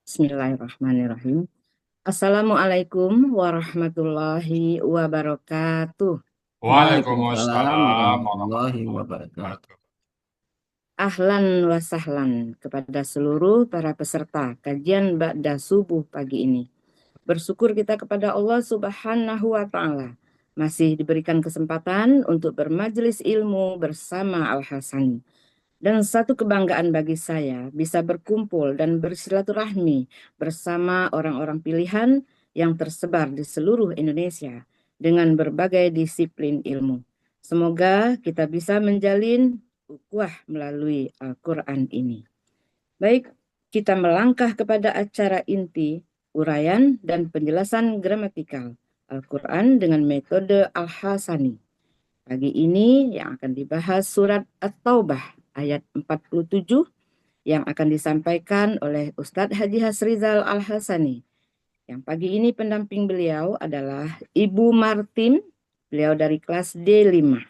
Bismillahirrahmanirrahim. Assalamualaikum warahmatullahi wabarakatuh. Waalaikumsalam Waalaikumsalam warahmatullahi warahmatullahi wabarakatuh. wabarakatuh. Ahlan wa sahlan kepada seluruh para peserta kajian Ba'da Subuh pagi ini. Bersyukur kita kepada Allah Subhanahu wa Ta'ala masih diberikan kesempatan untuk bermajelis ilmu bersama Al-Hasani. Dan satu kebanggaan bagi saya bisa berkumpul dan bersilaturahmi bersama orang-orang pilihan yang tersebar di seluruh Indonesia dengan berbagai disiplin ilmu. Semoga kita bisa menjalin ukhuwah melalui Al-Quran ini. Baik, kita melangkah kepada acara inti, uraian dan penjelasan gramatikal Al-Quran dengan metode Al-Hasani. Pagi ini yang akan dibahas surat At-Taubah ayat 47 yang akan disampaikan oleh Ustadz Haji Hasrizal Al-Hasani. Yang pagi ini pendamping beliau adalah Ibu Martin, beliau dari kelas D5.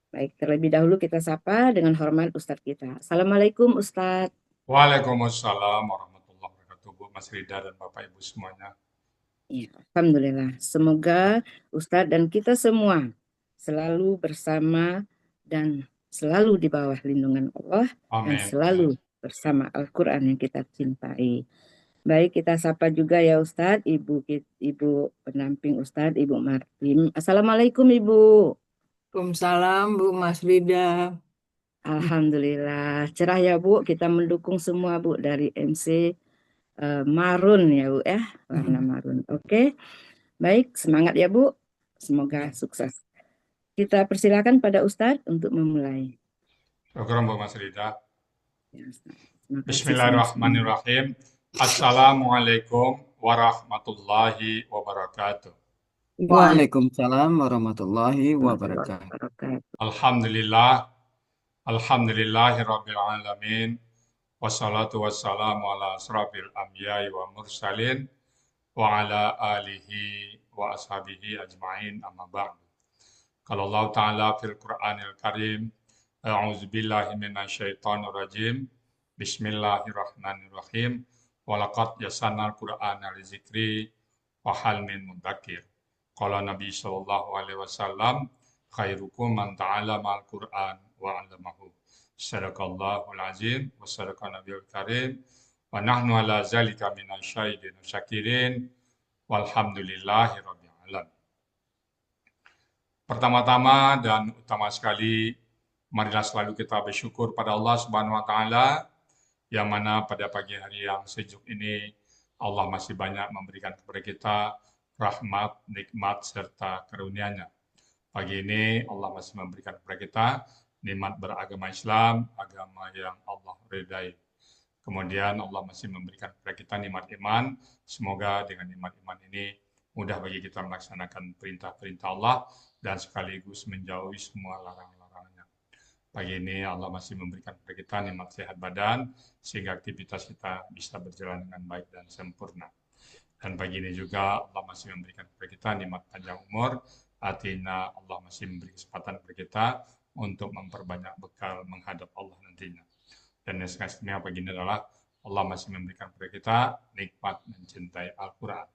Baik, terlebih dahulu kita sapa dengan hormat Ustadz kita. Assalamualaikum Ustadz. Waalaikumsalam warahmatullahi wabarakatuh, Bu Mas Rida dan Bapak Ibu semuanya. Ya, Alhamdulillah. Semoga Ustadz dan kita semua selalu bersama dan selalu di bawah lindungan Allah dan Amin. selalu bersama Al-Quran yang kita cintai. Baik, kita sapa juga ya Ustadz, Ibu pendamping Ustadz, Ibu Martim. Assalamualaikum Ibu. Waalaikumsalam Bu Mas Rida. Alhamdulillah, cerah ya Bu. Kita mendukung semua Bu dari MC Marun ya Bu ya, warna marun. Oke, baik, semangat ya Bu. Semoga sukses. Kita persilakan pada Ustadz untuk memulai. Program Bu Mas Rida. Ya, Ustadz. Terima kasih sama-sama. Bismillahirrahmanirrahim. Assalamualaikum warahmatullahi wabarakatuh. Waalaikumsalam warahmatullahi Warahmatullahi wabarakatuh. wabarakatuh. Alhamdulillah, alhamdulillahirabbil alamin. Wassalatu wassalamu ala asrafil anbiya'i wa mursalin wa ala alihi wa ashabihi ajma'in amma ba'du. Kalau Allah Ta'ala fil Qur'anil Karim, A'udzu billahi minasyaitonir rajim. Bismillahirrahmanirrahim. Walaqad yassarnal Qur'ana lizikri wa hal min mudzakir. Qala Nabi sallallahu alaihi wasallam, khairukum man ta'allama al-Qur'an wa 'allamahu. Sadaqallahul azim wa sadaqa nabiyul karim. Wa nahnu ala zalika minasyahidin syakirin. Walhamdulillahi rabbil alamin. Pertama-tama dan utama sekali, marilah selalu kita bersyukur pada Allah Subhanahu wa taala yang mana pada pagi hari yang sejuk ini Allah masih banyak memberikan kepada kita rahmat, nikmat serta karunia-Nya. Pagi ini Allah masih memberikan kepada kita nikmat beragama Islam, agama yang Allah ridai. Kemudian Allah masih memberikan kepada kita nikmat iman. Semoga dengan nikmat iman ini mudah bagi kita melaksanakan perintah-perintah Allah dan sekaligus menjauhi semua larang-larangannya. Pagi ini Allah masih memberikan kepada kita nikmat sehat badan sehingga aktivitas kita bisa berjalan dengan baik dan sempurna. Dan pagi ini juga Allah masih memberikan kepada kita nikmat panjang umur, artinya Allah masih memberi kesempatan kepada kita untuk memperbanyak bekal menghadap Allah nantinya. Dan yang sangat istimewa pagi ini adalah Allah masih memberikan kepada kita nikmat mencintai Al-Quran.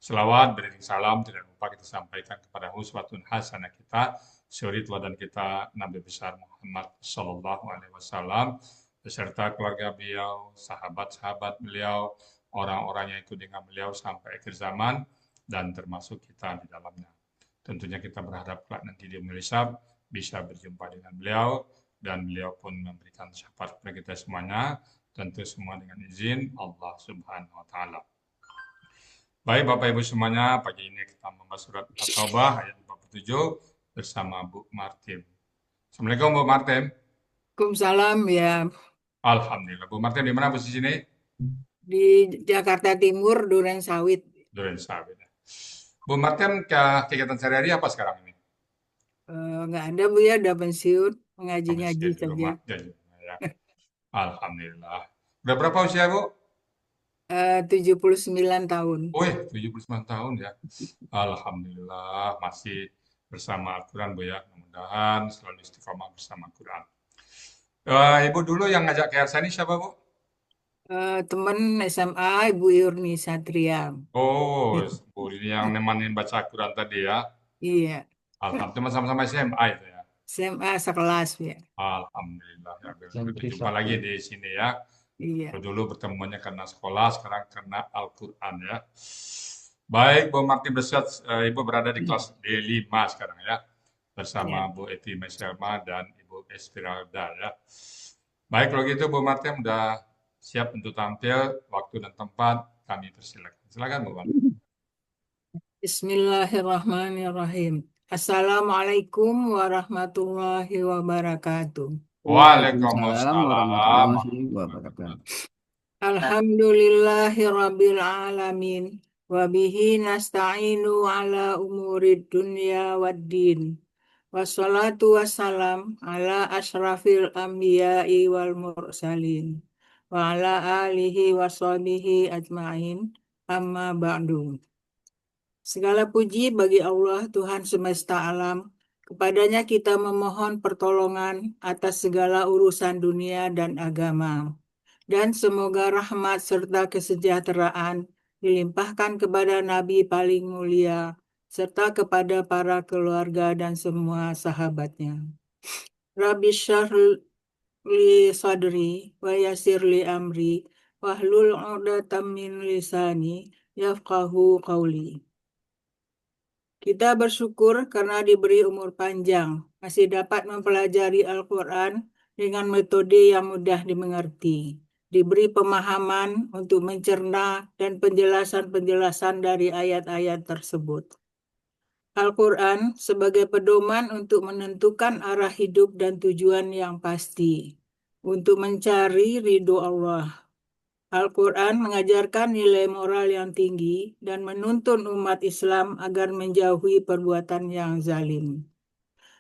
Selawat, beriring salam, tidak lupa kita sampaikan kepada uswatun hasanah kita, suri teladan kita, Nabi besar Muhammad Sallallahu Alaihi Wasallam, beserta keluarga beliau, sahabat-sahabat beliau, orang-orang yang ikut dengan beliau sampai akhir zaman, dan termasuk kita di dalamnya. Tentunya kita berharap kelak nanti di yaumul hisab bisa berjumpa dengan beliau, dan beliau pun memberikan syafaat kepada kita semuanya, tentu semua dengan izin Allah Subhanahu Wa Taala. Baik Bapak Ibu semuanya, pagi ini kita membahas surat At-Taubah ayat 47 bersama Bu Martin. Assalamualaikum Bu Martin. Waalaikumsalam ya. Alhamdulillah. Bu Martin di mana posisi ini? Di Jakarta Timur, Duren Sawit. Duren Sawit. Bu Martin, kegiatan sehari-hari apa sekarang ini? Nggak ada Bu ya, udah pensiun, mengaji-ngaji Masih di saja. rumah. Ya. Alhamdulillah. Udah berapa usia Bu? 79 tahun. Oh 79 tahun ya. Alhamdulillah masih bersama Al-Quran Bu ya. Mudah-mudahan selalu istiqomah bersama Al-Quran. Ibu dulu yang ngajak ke Elsa ini siapa Bu? Temen SMA Ibu Yurni Satria. Oh, Bu ini yang nemanin baca Quran tadi ya. Iya, Alhamdulillah sama-sama SMA itu ya. SMA sekelas ya. Alhamdulillah ya. Berjumpa lagi di sini ya. Iya, Kalau dulu pertemuannya karena sekolah, sekarang karena Al-Quran ya. Baik, Bu Marti Besat, Ibu berada di kelas D5 sekarang ya. Bersama ya. Bu Eti Meselma dan Ibu Esmeralda ya. Baik, kalau gitu Bu Marti udah siap untuk tampil, waktu dan tempat kami persilakan. Silakan Bu Marti. Bismillahirrahmanirrahim. Assalamualaikum warahmatullahi wabarakatuh. Waalaikumsalam Waalaikumsalam warahmatullahi warahmatullahi wabarakatuh. wabarakatuh. Alhamdulillahirabbil alamin. Wabihi nasta'inu ala umurid dunya waddin. Wassalatu wassalam ala ashrafil anbiya'i wal mursalin. Wa ala alihi washabihi ajma'in. Amma ba'du. Segala puji bagi Allah Tuhan semesta alam. Kepadanya kita memohon pertolongan atas segala urusan dunia dan agama. Dan semoga rahmat serta kesejahteraan dilimpahkan kepada Nabi paling mulia, serta kepada para keluarga dan semua sahabatnya. Rabbi syrah li sadri wa yassir li amri wahlul 'uqdatam min lisani yafqahu qawli. Kita bersyukur karena diberi umur panjang, masih dapat mempelajari Al-Quran dengan metode yang mudah dimengerti, diberi pemahaman untuk mencerna dan penjelasan-penjelasan dari ayat-ayat tersebut. Al-Quran sebagai pedoman untuk menentukan arah hidup dan tujuan yang pasti, untuk mencari ridho Allah. Al-Quran mengajarkan nilai moral yang tinggi dan menuntun umat Islam agar menjauhi perbuatan yang zalim.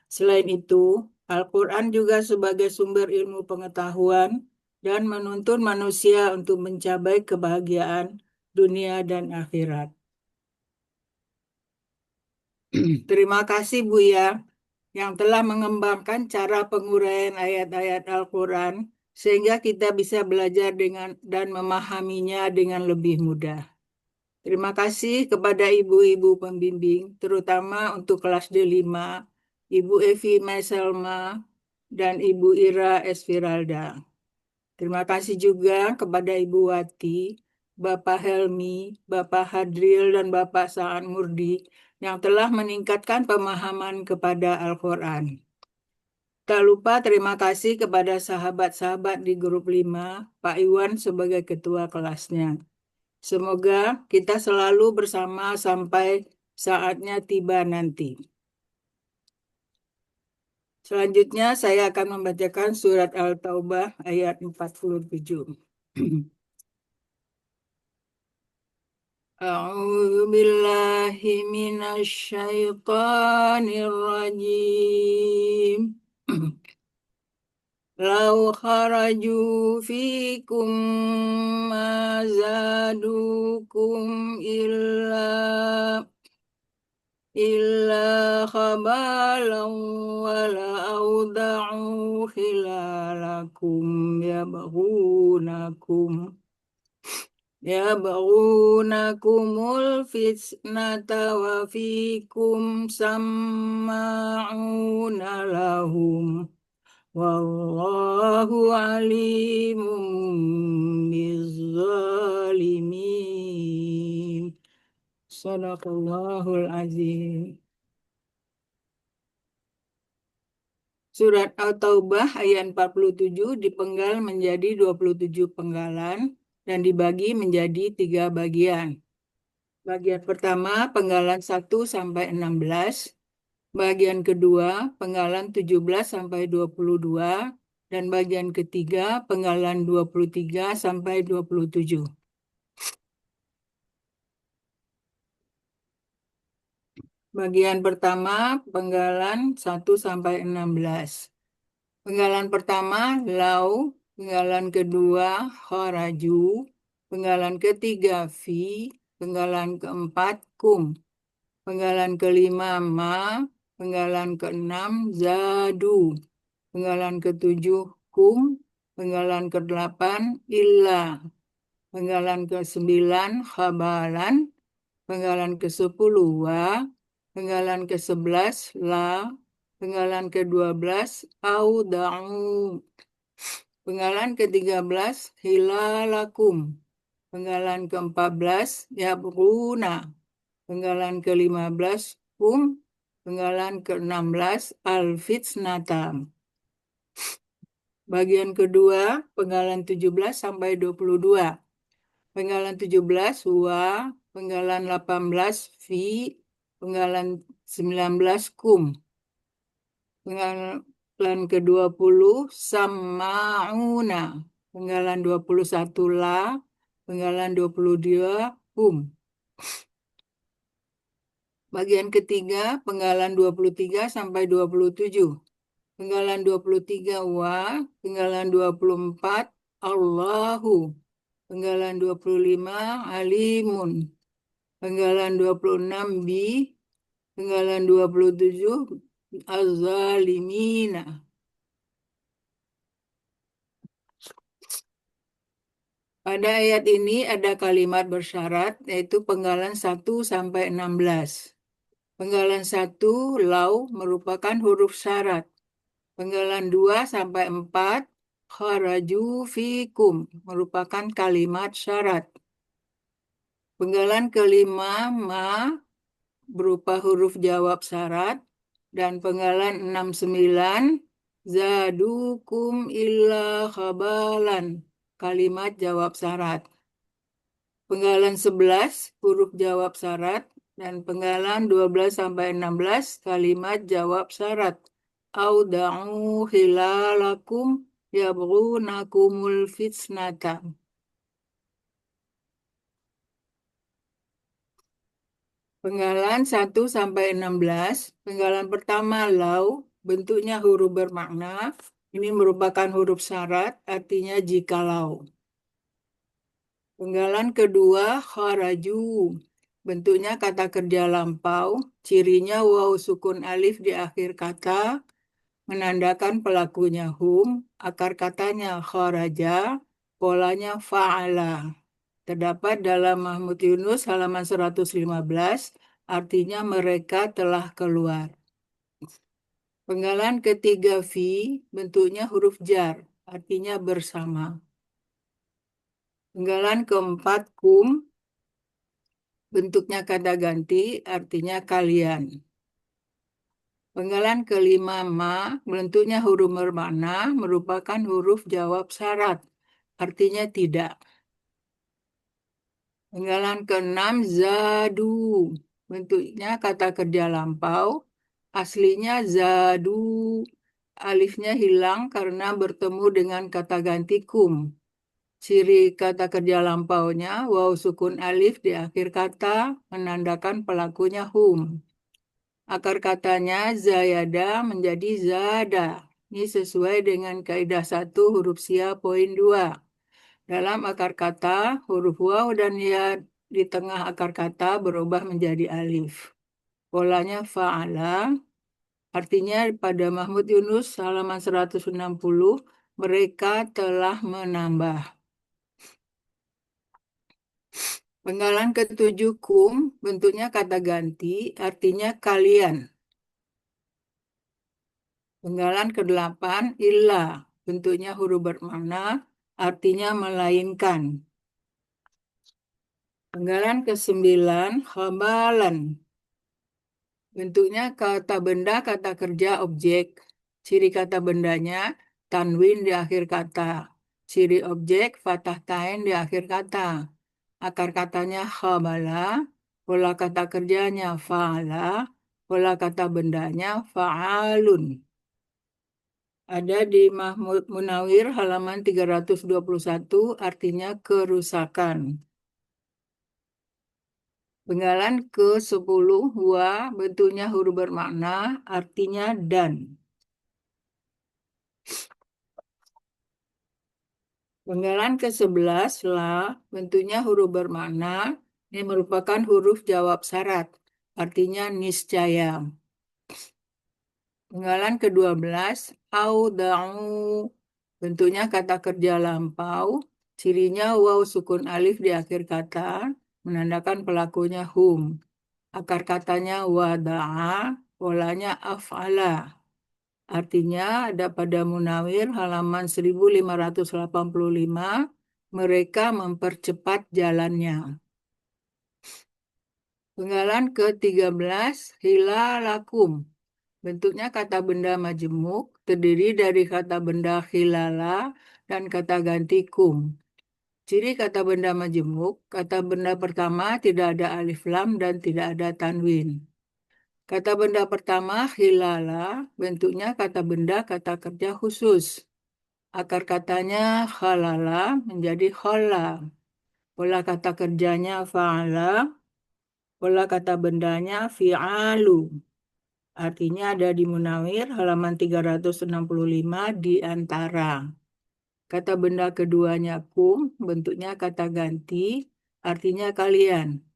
Selain itu, Al-Quran juga sebagai sumber ilmu pengetahuan dan menuntun manusia untuk mencapai kebahagiaan dunia dan akhirat. Terima kasih Buya yang telah mengembangkan cara penguraian ayat-ayat Al-Quran sehingga kita bisa belajar dengan dan memahaminya dengan lebih mudah. Terima kasih kepada ibu-ibu pembimbing, terutama untuk kelas D5, Ibu Evi Meselma, dan Ibu Ira Esviralda. Terima kasih juga kepada Ibu Wati, Bapak Helmi, Bapak Hadril, dan Bapak Saan Murdi yang telah meningkatkan pemahaman kepada Al-Quran. Tak lupa terima kasih kepada sahabat-sahabat di grup 5, Pak Iwan sebagai ketua kelasnya. Semoga kita selalu bersama sampai saatnya tiba nanti. Selanjutnya saya akan membacakan surat Al-Taubah ayat 47. A'udzu billahi minasy syaithanir rajim. Lau kharaju fikum ma zadukum illa khabalan wala awda'u khilalakum yabghunakumul fitnata wa fikum samma'una lahum wallahu alimun bizzalimin. Sadaqallahul azim. Surat At-Taubah ayat 47 dipenggal menjadi 27 penggalan dan dibagi menjadi 3 bagian. Bagian pertama penggalan 1 sampai 16, bagian kedua penggalan 17 sampai 22 dan bagian ketiga penggalan 23 sampai 27. Bagian pertama penggalan 1 sampai 16. Penggalan pertama lau, penggalan kedua kharaju, penggalan ketiga fi, penggalan keempat kum, penggalan kelima ma, penggalan keenam zadu, penggalan ketujuh kum, Penggalan ke-8 illa. Penggalan ke-9 khabalan. Penggalan ke-10 wa. Penggalan ke-11 la. Penggalan ke-12 auda'u. Penggalan ke-13 hilalakum. Penggalan ke-14 yabruna. Penggalan ke-15 kum. Penggalan ke-16 al-fitnata. Bagian kedua, penggalan 17 sampai 22. Penggalan 17 wa, penggalan 18 fi, penggalan 19 kum. Penggalan ke-20 sama'una. Penggalan 21 la, penggalan 22 kum. Bagian ketiga, penggalan 23 sampai 27. Penggalan 23 wa, penggalan 24 Allahu. Penggalan 25 alimun. Penggalan 26 bi. Penggalan 27 az-zalimina. Pada ayat ini ada kalimat bersyarat yaitu penggalan 1 sampai 16. Penggalan 1 lau merupakan huruf syarat. Penggalan 2 sampai 4 kharaju fikum merupakan kalimat syarat. Penggalan kelima ma berupa huruf jawab syarat dan penggalan 6-9 zadukum illa khabalan kalimat jawab syarat. Penggalan 11 huruf jawab syarat dan penggalan 12 sampai 16 kalimat jawab syarat. Auda'u hilalakum yabghunakumul fitnata. Penggalan 1 sampai 16, penggalan pertama lau, bentuknya huruf bermakna. Ini merupakan huruf syarat, artinya jikalau. Penggalan kedua kharaju, bentuknya kata kerja lampau, cirinya waw sukun alif di akhir kata, menandakan pelakunya hum, akar katanya kharaja, polanya fa'ala. Terdapat dalam Mahmud Yunus halaman 115, artinya mereka telah keluar. Penggalan ketiga fi, bentuknya huruf jar, artinya bersama. Penggalan keempat kum, bentuknya kata ganti, artinya kalian. Penggalan kelima ma, bentuknya huruf bermakna, merupakan huruf jawab syarat, artinya tidak. Penggalan keenam zadu, bentuknya kata kerja lampau, aslinya zadu, alifnya hilang karena bertemu dengan kata ganti kum. Ciri kata kerja lampaunya waw sukun alif di akhir kata menandakan pelakunya hum. Akar katanya zayada menjadi zada. Ini sesuai dengan kaidah 1 huruf sia poin 2. Dalam akar kata, huruf waw dan ya di tengah akar kata berubah menjadi alif. Polanya fa'ala, artinya pada Mahmud Yunus halaman 160, mereka telah menambah. Penggalan ketujuh kum, bentuknya kata ganti, artinya kalian. Penggalan ke-8 illa, bentuknya huruf bermakna, artinya melainkan. Penggalan ke-9 khabalan, bentuknya kata benda, kata kerja, objek. Ciri kata bendanya tanwin di akhir kata. Ciri objek fathah tain di akhir kata. Akar katanya khabala, pola kata kerjanya fa'ala, pola kata bendanya fa'alun. Ada di Mahmud Munawir halaman 321, artinya kerusakan. Penggalan ke-10 wa, bentuknya huruf bermakna, artinya dan. Penggalan ke-11 la, bentuknya huruf bermakna, ini merupakan huruf jawab syarat, artinya niscaya. Penggalan ke-12 auda'u, bentuknya kata kerja lampau, cirinya waw sukun alif di akhir kata, menandakan pelakunya hum. Akar katanya wada'a, polanya af'ala. Artinya ada pada Munawir halaman 1585, mereka mempercepat jalannya. Penggalan ke-13, hilalakum. Bentuknya kata benda majemuk, terdiri dari kata benda hilala dan kata ganti kum. Ciri kata benda majemuk, kata benda pertama tidak ada alif lam dan tidak ada tanwin. Kata benda pertama hilala, bentuknya kata benda kata kerja khusus. Akar katanya halala menjadi khola. Pola kata kerjanya fa'ala, pola kata bendanya fi'alu. Artinya ada di Munawir halaman 365 di antara. Kata benda keduanya kum, bentuknya kata ganti, artinya kalian.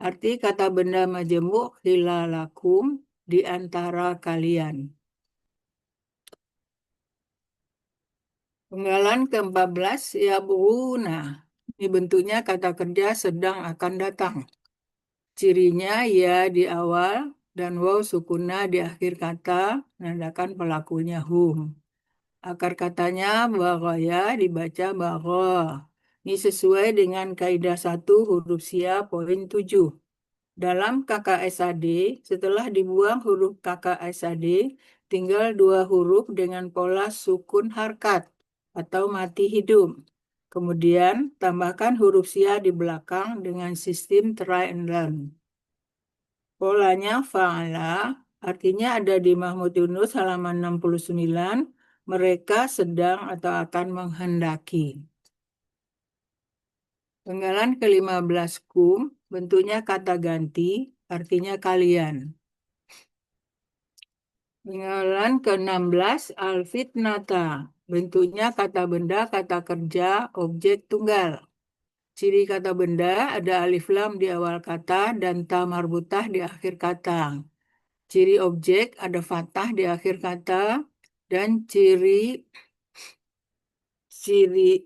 Arti kata benda majemuk hilalakum, di antara kalian. Penggalan ke-14, yabghuna. Ini bentuknya kata kerja sedang akan datang. Cirinya ya di awal dan waw sukuna di akhir kata, menandakan pelakunya hum. Akar katanya baghaya dibaca bagha. Ini sesuai dengan kaidah 1 huruf sia poin 7. Dalam KKSAD, setelah dibuang huruf KKSAD, tinggal 2 huruf dengan pola sukun harkat atau mati hidup. Kemudian tambahkan huruf sia di belakang dengan sistem try and learn. Polanya fa'ala, artinya ada di Mahmud Yunus halaman 69, mereka sedang atau akan menghendaki. Penggalan ke-15 kum, bentuknya kata ganti, artinya kalian. Penggalan ke-16 al-fitnata, bentuknya kata benda, kata kerja, objek tunggal. Ciri kata benda ada alif lam di awal kata dan ta marbutah di akhir kata. Ciri objek ada fathah di akhir kata dan ciri ciri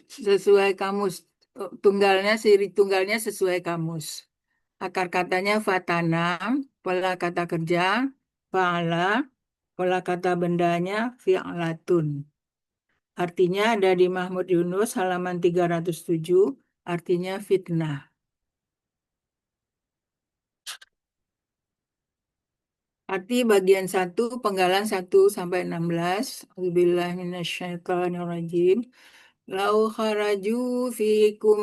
sesuai kamus ciri tunggalnya sesuai kamus. Akar katanya fatanam, pola kata kerja fa'ala, pola kata bendanya fi'latun. Artinya ada di Mahmud Yunus halaman 307, artinya fitnah. Arti bagian 1, penggalan 1 sampai 16. Auzubillahi minasyaitonirrajim. Lau kharaju fikum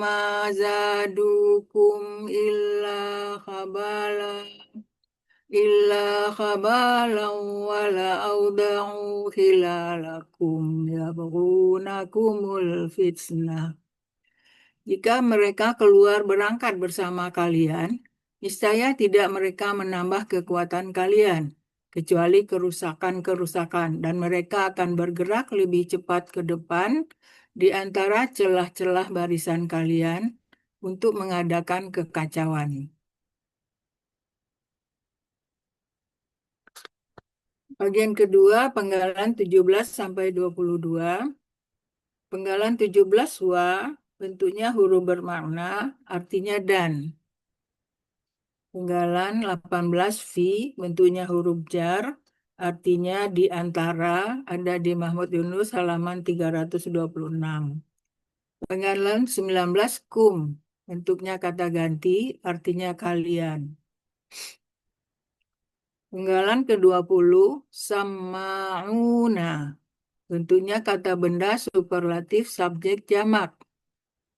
ma zadukum illa khabalan wala auda'u khilalakum yabghunakumul fitnah. Jika mereka keluar berangkat bersama kalian, niscaya tidak mereka menambah kekuatan kalian, kecuali kerusakan-kerusakan, dan mereka akan bergerak lebih cepat ke depan di antara celah-celah barisan kalian untuk mengadakan kekacauan. Bagian kedua, penggalan 17 sampai 22. Penggalan 17 wa, bentuknya huruf bermakna, artinya dan. Penggalan 18 fi, bentuknya huruf jar, artinya di antara, ada di Mahmud Yunus halaman 326. Penggalan 19 kum, bentuknya kata ganti, artinya kalian. Penggalan ke-20 sama'una, bentuknya kata benda superlatif subjek jamak.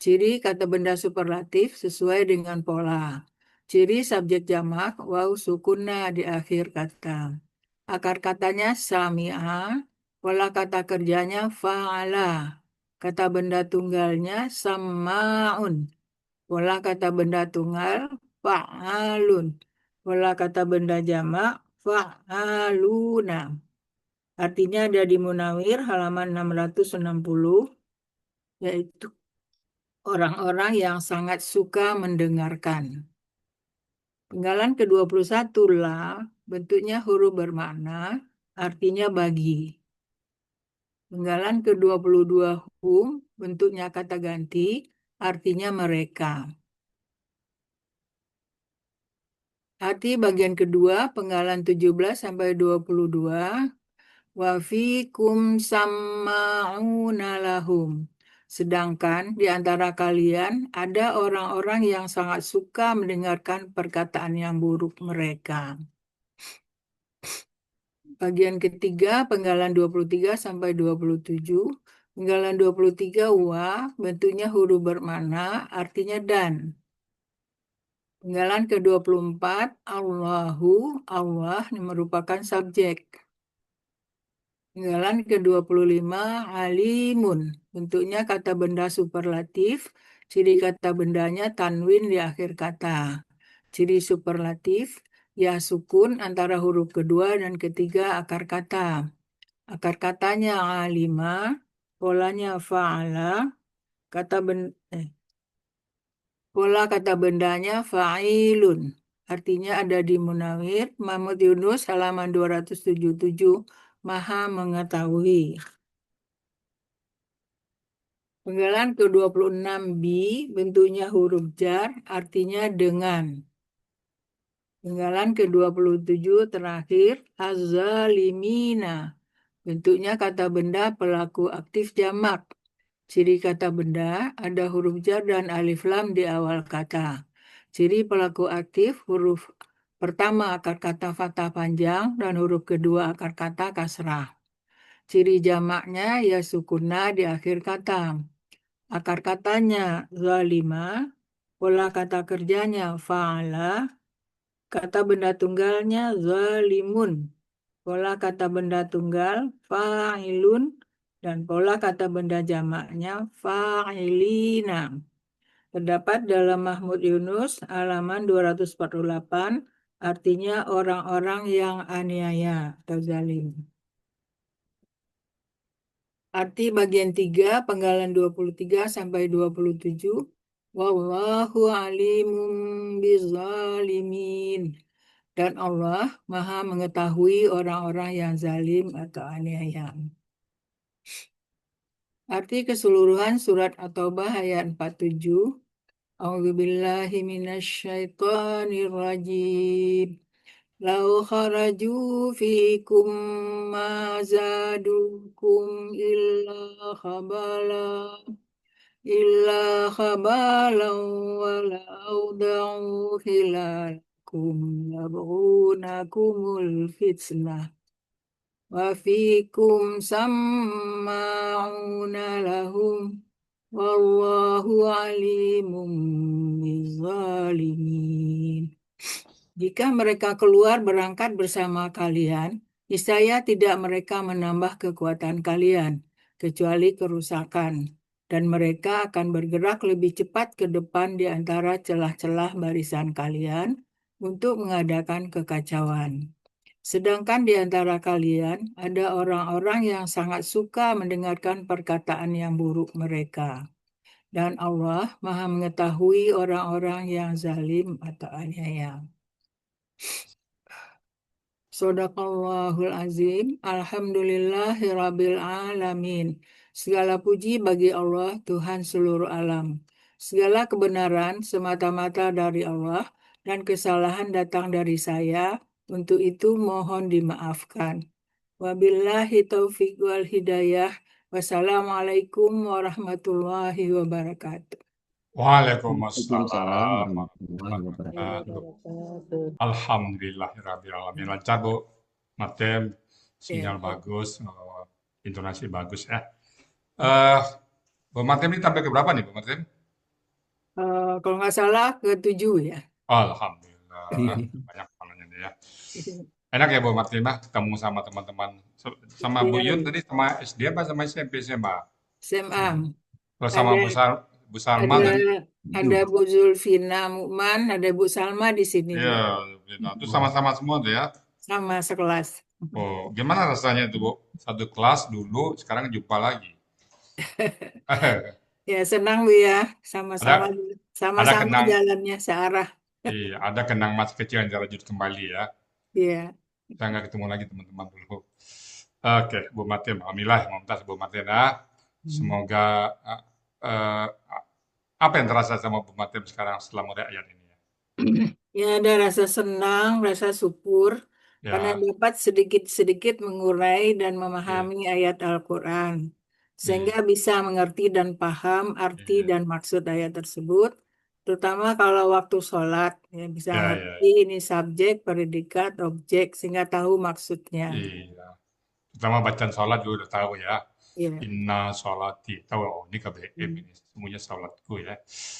Ciri kata benda superlatif sesuai dengan pola. Ciri subjek jamak waw sukunna di akhir kata. Akar katanya sami'a, pola kata kerjanya fa'ala. Kata benda tunggalnya samma'un. Pola kata benda tunggal fa'alun. Pola kata benda jamak fa'aluna. Artinya ada di Munawir halaman 660, yaitu orang-orang yang sangat suka mendengarkan. Penggalan ke-21 la, bentuknya huruf bermakna, artinya bagi. Penggalan ke-22 hum, bentuknya kata ganti, artinya mereka. Arti bagian kedua, penggalan 17 sampai 22, wa fikum samma'una lahum. Sedangkan di antara kalian ada orang-orang yang sangat suka mendengarkan perkataan yang buruk mereka. Bagian ketiga, penggalan 23 sampai 27. Penggalan 23 wa, bentuknya huruf bermakna, artinya dan. Penggalan ke-24, Allahu, Allah ini merupakan subjek. Penggalan ke-25, alimun, bentuknya kata benda superlatif, ciri kata bendanya tanwin di akhir kata. Ciri superlatif, ya sukun antara huruf kedua dan ketiga akar kata. Akar katanya alima, polanya fa'ala, kata pola kata bendanya fa'ilun. Artinya ada di Munawir, Mahmud Yunus, halaman 277, Maha mengetahui. Penggalan ke-26 bi, bentuknya huruf jar, artinya dengan. Penggalan ke-27 terakhir, az-zalimina. Bentuknya kata benda pelaku aktif jamak. Ciri kata benda ada huruf jar dan alif lam di awal kata. Ciri pelaku aktif huruf pertama akar kata fathah panjang dan huruf kedua akar kata kasrah. Ciri jamaknya ya sukuna di akhir kata. Akar katanya zalima, pola kata kerjanya fa'ala, kata benda tunggalnya zalimun, pola kata benda tunggal fa'ilun, dan pola kata benda jamaknya fa'ilina. Terdapat dalam Mahmud Yunus halaman 248, artinya orang-orang yang aniaya atau zalim. Arti bagian 3, penggalan 23 sampai 27. Wallahu alimum bizzalimin. Dan Allah Maha mengetahui orang-orang yang zalim atau aniaya. Arti keseluruhan surat At-Taubah ayat 47. A'udzubillahi minasyaitonirrajim. Lau kharaju fikum ma zadukum illa khabalan wala awda'u khilalakum yabghunakumul fitnah wa fikum samma'una lahum wallahu alimum bizzalimin. Jika mereka keluar berangkat bersama kalian, niscaya tidak mereka menambah kekuatan kalian, kecuali kerusakan. Dan mereka akan bergerak lebih cepat ke depan di antara celah-celah barisan kalian untuk mengadakan kekacauan. Sedangkan di antara kalian ada orang-orang yang sangat suka mendengarkan perkataan yang buruk mereka. Dan Allah Maha mengetahui orang-orang yang zalim atau aniaya. Shadaqallahul azim. Alhamdulillahirabbil alamin. Segala puji bagi Allah, Tuhan seluruh alam. Segala kebenaran semata-mata dari Allah dan kesalahan datang dari saya. Untuk itu mohon dimaafkan. Wabillahi taufiq wal hidayah. Wassalamualaikum warahmatullahi wabarakatuh. Waalaikumsalam warahmatullahi warahmatullahi wabarakatuh. wabarakatuh. Alhamdulillahirrahmanirrahim. Lancar Bu, Matem, sinyal bagus, intonasi bagus ya. Bu Matem ini tampil ke berapa nih Bu Matem? Kalau nggak salah ke-7 ya. Alhamdulillah, banyak panahnya nih ya. Enak ya Bu Matem ya, ketemu sama teman-teman. Sama Bu Yun tadi sama SD apa sama SMP SMA? SMA. Kalau sama Bu Salma tadi? Ada Bu Zulfina Mukman, ada Bu Salma di sini. Iya, itu sama-sama semua tuh ya. Sama sekelas. Oh, gimana rasanya itu Bu? Satu kelas dulu, sekarang jumpa lagi. Ya, senang Bu ya. Sama-sama Ada ada sama-sama kenang, jalannya searah. iya, ada kenang masa kecil yang dirajut kembali ya. Iya. Kita nggak ketemu lagi teman-teman dulu. Oke, Bu Martin, alhamdulillah, Mumtaz Bu Martin ya. Semoga eh, apa yang terasa sama Bu Martin sekarang setelah mulai ayat ini ya? Ya, ada rasa senang, rasa syukur, karena Ya, dapat sedikit-sedikit mengurai dan iya, memahami ayat Al-Quran, sehingga iya, bisa mengerti dan paham arti iya, dan maksud ayat tersebut, terutama kalau waktu sholat, ya bisa iya, iya, ngerti ini subjek, predikat, objek, sehingga tahu maksudnya. iya. Pertama bacaan sholat juga udah tahu ya. Iya, Inna sholati. Tahu, oh ini KBM hmm, ini. Semuanya sholatku ya.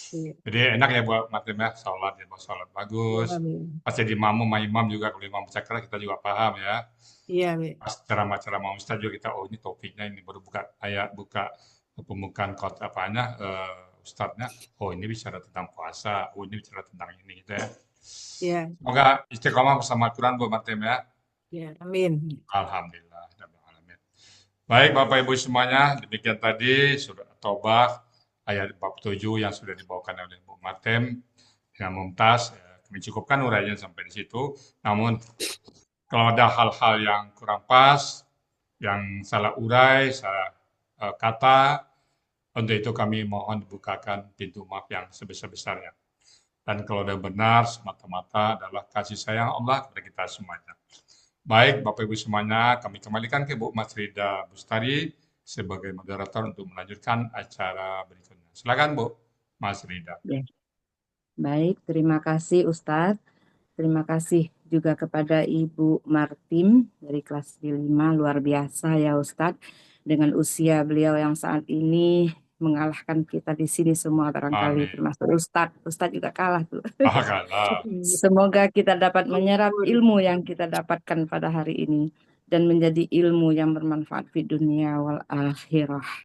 iya, Jadi enak ya buat Martin ya. Sholat ya, buat sholat iya, bagus. Amin. Pas jadi makmum sama imam juga, kalau imam baca keras kita juga paham ya. Iya, Amin. Pas ceramah-ceramah Ustaz juga kita, oh ini topiknya ini baru buka ayat, buka pembukaan kota apanya, Ustadznya. Oh ini bicara tentang puasa. Oh ini bicara tentang ini gitu ya. Iya, Semoga istiqomah bersama Al-Quran Bu Martin ya. iya, Amin. Alhamdulillah. Alamin. Baik Bapak Ibu semuanya, demikian tadi surat Taubah ayat 47 yang sudah dibawakan oleh Bu Matem dengan Mumtaz. Kami cukupkan uraian sampai di situ. Namun kalau ada hal-hal yang kurang pas, yang salah urai, salah kata, untuk itu kami mohon dibukakan pintu maaf yang sebesar-besarnya. Dan kalau ada benar, semata-mata adalah kasih sayang Allah kepada kita semuanya. Baik, Bapak Ibu semuanya, kami kembalikan ke Bu Mas Rida Bustari sebagai moderator untuk melanjutkan acara berikutnya. Silakan Bu Mas Rida. Ya. Baik, terima kasih Ustadz. Terima kasih juga kepada Ibu Martim dari kelas 5, luar biasa ya Ustadz. Dengan usia beliau yang saat ini mengalahkan kita di sini semua barangkali, Amin. termasuk Ustadz. Ustadz juga kalah tuh. Kalah. Semoga kita dapat menyerap Syukur. ilmu yang kita dapatkan pada hari ini dan menjadi ilmu yang bermanfaat di dunia wal akhirah.